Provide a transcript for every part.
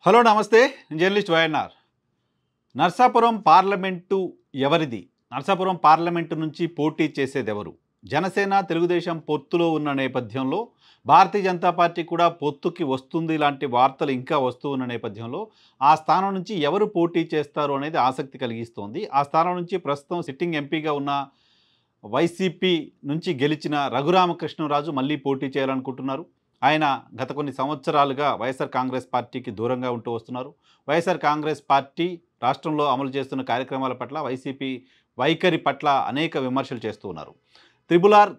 Hello నమస్తే. నేను journalist YNR. Narsapuram parliament ఎవరిది? నర్సాపురం పార్లమెంటు నుంచి పోటీ చేసేదెవరు? జనసేన, తెలుగుదేశం పొత్తులో ఉన్న నేపథ్యంలో భారతీయ జనతా పార్టీ కూడా పొత్తుకి వస్తుంది లాంటి వార్తలు ఇంకా వస్తూ ఉన్న నేపథ్యంలో ఆ స్థానం నుంచి ఎవరు పోటీ చేస్తారు అనేది ఆసక్తి కలిగిస్తోంది. ఆ స్థానం నుంచి ప్రస్తుతం సిట్టింగ్ ఎంపీగా ఉన్న వైసీపీ నుంచి గెలిచిన రఘురామకృష్ణరాజు మళ్ళీ పోటీ చేయాలనుకుంటున్నారు. ఆయన గత కొన్ని సంవత్సరాలుగా వైఎస్ఆర్ కాంగ్రెస్ పార్టీకి దూరంగా ఉంటూ వస్తున్నారు. వైఎస్ఆర్ కాంగ్రెస్ పార్టీ రాష్ట్రంలో అమలు చేస్తున్న కార్యక్రమాల పట్ల, వైసీపీ వైఖరి పట్ల అనేక విమర్శలు చేస్తూ ఉన్నారు. త్రిబుల్ ఆర్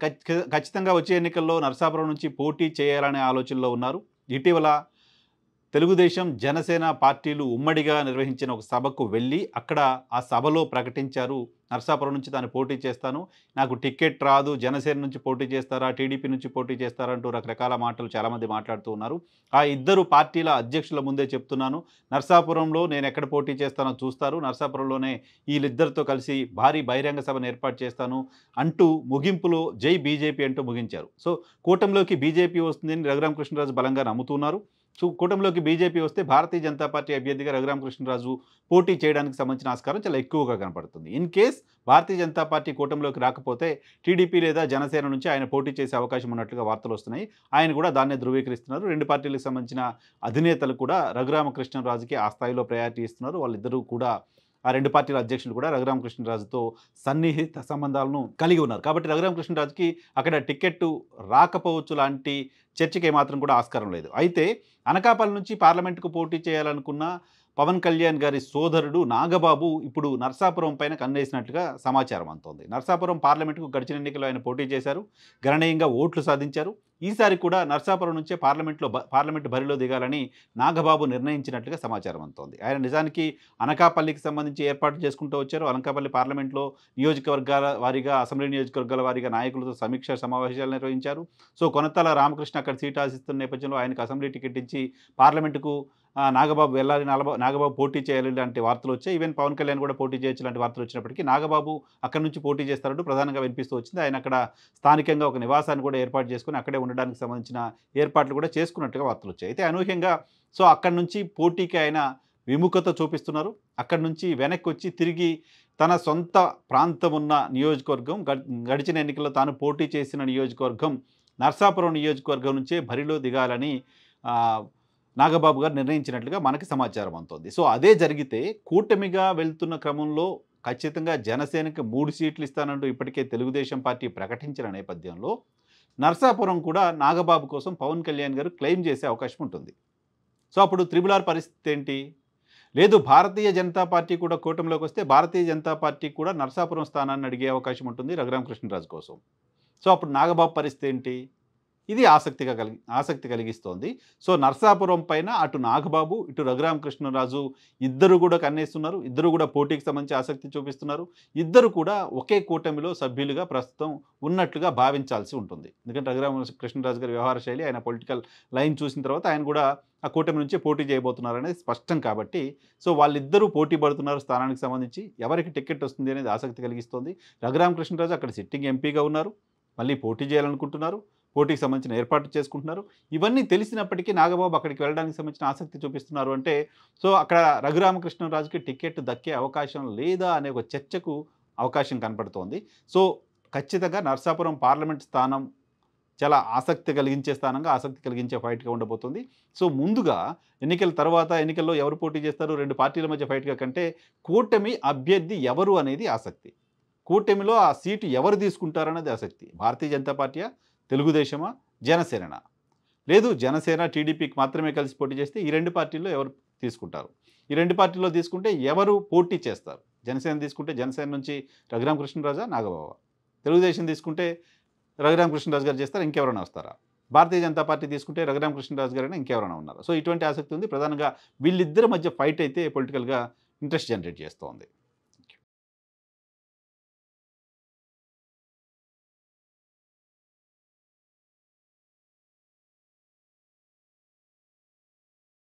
ఖచ్చితంగా వచ్చే ఎన్నికల్లో నరసాపురం నుంచి పోటీ చేయాలనే ఆలోచనలో ఉన్నారు. ఇటీవల తెలుగుదేశం, జనసేన పార్టీలు ఉమ్మడిగా నిర్వహించిన ఒక సభకు వెళ్ళి అక్కడ ఆ సభలో ప్రకటించారు, నరసాపురం నుంచి తాను పోటీ చేస్తాను, నాకు టికెట్ రాదు, జనసేన నుంచి పోటీ చేస్తారా, టీడీపీ నుంచి పోటీ చేస్తారా అంటూ రకరకాల మాటలు చాలామంది మాట్లాడుతూ ఉన్నారు. ఆ ఇద్దరు పార్టీల అధ్యక్షుల ముందే చెప్తున్నాను, నరసాపురంలో నేను ఎక్కడ పోటీ చేస్తానో చూస్తారు, నరసాపురంలోనే వీళ్ళిద్దరితో కలిసి భారీ బహిరంగ సభను ఏర్పాటు చేస్తాను అంటూ ముగింపులో జై బీజేపీ అంటూ ముగించారు. సో కూటమిలోకి బీజేపీ వస్తుందని రఘురామకృష్ణరాజు బలంగా నమ్ముతున్నారు. సో కూటమిలోకి బీజేపీ వస్తే భారతీయ జనతా పార్టీ అభ్యర్థిగా రఘురామకృష్ణరాజు పోటీ చేయడానికి సంబంధించిన ఆస్కారం చాలా ఎక్కువగా కనపడుతుంది. ఇన్ కేస్ భారతీయ జనతా పార్టీ కూటమిలోకి రాకపోతే టీడీపీ లేదా జనసేన నుంచి ఆయన పోటీ చేసే అవకాశం ఉన్నట్లుగా వార్తలు వస్తున్నాయి. ఆయన కూడా దాన్నే ధృవీకరిస్తున్నారు. రెండు పార్టీలకు సంబంధించిన అధినేతలు కూడా రఘురామకృష్ణరాజుకి ఆ స్థాయిలో ప్రయారిటీ ఇస్తున్నారు. వాళ్ళిద్దరూ కూడా, ఆ రెండు పార్టీల అధ్యక్షులు కూడా రఘురామకృష్ణరాజుతో సన్నిహిత సంబంధాలను కలిగి ఉన్నారు. కాబట్టి రఘురామకృష్ణరాజుకి అక్కడ టికెట్ రాకపోవచ్చు లాంటి చర్చకి ఏమాత్రం కూడా ఆస్కారం లేదు. అయితే అనకాపల్లి నుంచి పార్లమెంటుకు పోటీ చేయాలనుకున్న పవన్ కళ్యాణ్ గారి సోదరుడు నాగబాబు ఇప్పుడు నరసాపురం పైన కన్నేసినట్లుగా సమాచారం అందుతోంది. నరసాపురం పార్లమెంటుకు గడిచిన ఎన్నికల్లో ఆయన పోటీ చేశారు, గణనీయంగా ఓట్లు సాధించారు. ఈసారి కూడా నరసాపురం నుంచే పార్లమెంటు బరిలో దిగాలని నాగబాబు నిర్ణయించినట్లుగా సమాచారం అందుతోంది. ఆయన నిజానికి అనకాపల్లికి సంబంధించి ఏర్పాటు చేసుకుంటూ వచ్చారు. అనకాపల్లి పార్లమెంట్లో నియోజకవర్గాల వారీగా, అసెంబ్లీ నియోజకవర్గాల వారీగా నాయకులతో సమీక్ష సమావేశాలు నిర్వహించారు. సో కొనతాల రామకృష్ణ అక్కడ సీట్ ఆశిస్తున్న నేపథ్యంలో ఆయనకు అసెంబ్లీ టికెట్ ఇచ్చి పార్లమెంటుకు నాగబాబు వెళ్ళాలి, నాగబాబు పోటీ చేయాలి లాంటి వార్తలు వచ్చాయి. ఈవెన్ పవన్ కళ్యాణ్ కూడా పోటీ చేయొచ్చు లాంటి వార్తలు వచ్చినప్పటికీ నాగబాబు అక్కడి నుంచి పోటీ చేస్తారంటూ ప్రధానంగా వినిపిస్తూ వచ్చింది. ఆయన అక్కడ స్థానికంగా ఒక నివాసాన్ని కూడా ఏర్పాటు చేసుకుని అక్కడే ఉండడానికి సంబంధించిన ఏర్పాట్లు కూడా చేసుకున్నట్టుగా వార్తలు వచ్చాయి. అయితే అనూహ్యంగా సో అక్కడి నుంచి పోటీకి ఆయన విముఖత చూపిస్తున్నారు. అక్కడి నుంచి వెనక్కి వచ్చి తిరిగి తన సొంత ప్రాంతం ఉన్న నియోజకవర్గం, గడిచిన ఎన్నికల్లో తాను పోటీ చేసిన నియోజకవర్గం నరసాపురం నియోజకవర్గం నుంచే బరిలో దిగాలని నాగబాబు గారు నిర్ణయించినట్లుగా మనకి సమాచారం అందుతోంది. సో అదే జరిగితే కూటమిగా వెళ్తున్న క్రమంలో ఖచ్చితంగా జనసేనకి 3 సీట్లు ఇస్తానంటూ ఇప్పటికే తెలుగుదేశం పార్టీ ప్రకటించిన నేపథ్యంలో నరసాపురం కూడా నాగబాబు కోసం పవన్ కళ్యాణ్ గారు క్లెయిమ్ చేసే అవకాశం ఉంటుంది. సో అప్పుడు త్రిబుల్ ఆర్ పరిస్థితి ఏంటి? లేదు, భారతీయ జనతా పార్టీ కూడా కూటమిలోకి వస్తే భారతీయ జనతా పార్టీ కూడా నరసాపురం స్థానాన్ని అడిగే అవకాశం ఉంటుంది రఘురామకృష్ణరాజు కోసం. సో అప్పుడు నాగబాబు పరిస్థితి ఏంటి? ఇది ఆసక్తి కలిగిస్తోంది. సో నరసాపురం పైన అటు నాగబాబు, ఇటు రఘురామకృష్ణరాజు ఇద్దరు కూడా కన్నేస్తున్నారు. ఇద్దరు కూడా పోటీకి సంబంధించి ఆసక్తి చూపిస్తున్నారు. ఇద్దరు కూడా ఒకే కూటమిలో సభ్యులుగా ప్రస్తుతం ఉన్నట్లుగా భావించాల్సి ఉంటుంది. ఎందుకంటే రఘురామకృష్ణరాజు గారి వ్యవహార శైలి, ఆయన పొలిటికల్ లైన్ చూసిన తర్వాత ఆయన కూడా ఆ కూటమి నుంచే పోటీ చేయబోతున్నారు అనేది స్పష్టం. కాబట్టి సో వాళ్ళిద్దరూ పోటీ పడుతున్నారు స్థానానికి సంబంధించి. ఎవరికి టికెట్ వస్తుంది అనేది ఆసక్తి కలిగిస్తోంది. రఘురామకృష్ణరాజు అక్కడ సిట్టింగ్ ఎంపీగా ఉన్నారు, మళ్ళీ పోటీ చేయాలనుకుంటున్నారు, పోటీకి సంబంధించిన ఏర్పాట్లు చేసుకుంటున్నారు. ఇవన్నీ తెలిసినప్పటికీ నాగబాబు అక్కడికి వెళ్ళడానికి సంబంధించిన ఆసక్తి చూపిస్తున్నారు అంటే సో అక్కడ రఘురామకృష్ణరాజుకి టికెట్ దక్కే అవకాశం లేదా అనే ఒక చర్చకు అవకాశం కనపడుతోంది. సో ఖచ్చితంగా నరసాపురం పార్లమెంట్ స్థానం చాలా ఆసక్తి కలిగించే ఫైట్గా ఉండబోతుంది. సో ముందుగా ఎన్నికల తర్వాత ఎన్నికల్లో ఎవరు పోటీ చేస్తారు, రెండు పార్టీల మధ్య ఫైట్గా కంటే కూటమి అభ్యర్థి ఎవరు అనేది ఆసక్తి. కూటమిలో ఆ సీటు ఎవరు తీసుకుంటారన్నది ఆసక్తి. భారతీయ జనతా పార్టీయా, తెలుగుదేశమా, జనసేన? లేదు, జనసేన టీడీపీకి మాత్రమే కలిసి పోటీ చేస్తే ఈ రెండు పార్టీల్లో ఎవరు తీసుకుంటారు? ఈ రెండు పార్టీల్లో తీసుకుంటే ఎవరు పోటీ చేస్తారు? జనసేన తీసుకుంటే జనసేన నుంచి రఘురామకృష్ణరాజా, నాగబాబా? తెలుగుదేశం తీసుకుంటే రఘురామకృష్ణరాజు గారు చేస్తారా, ఇంకెవరైనా వస్తారా? భారతీయ జనతా పార్టీ తీసుకుంటే రఘురామకృష్ణరాజు గారైనా ఇంకెవరైనా ఉన్నారు? సో ఇటువంటి ఆసక్తి ఉంది. ప్రధానంగా వీళ్ళిద్దరి మధ్య ఫైట్ అయితే పొలిటికల్గా ఇంట్రెస్ట్ జనరేట్ చేస్తోంది.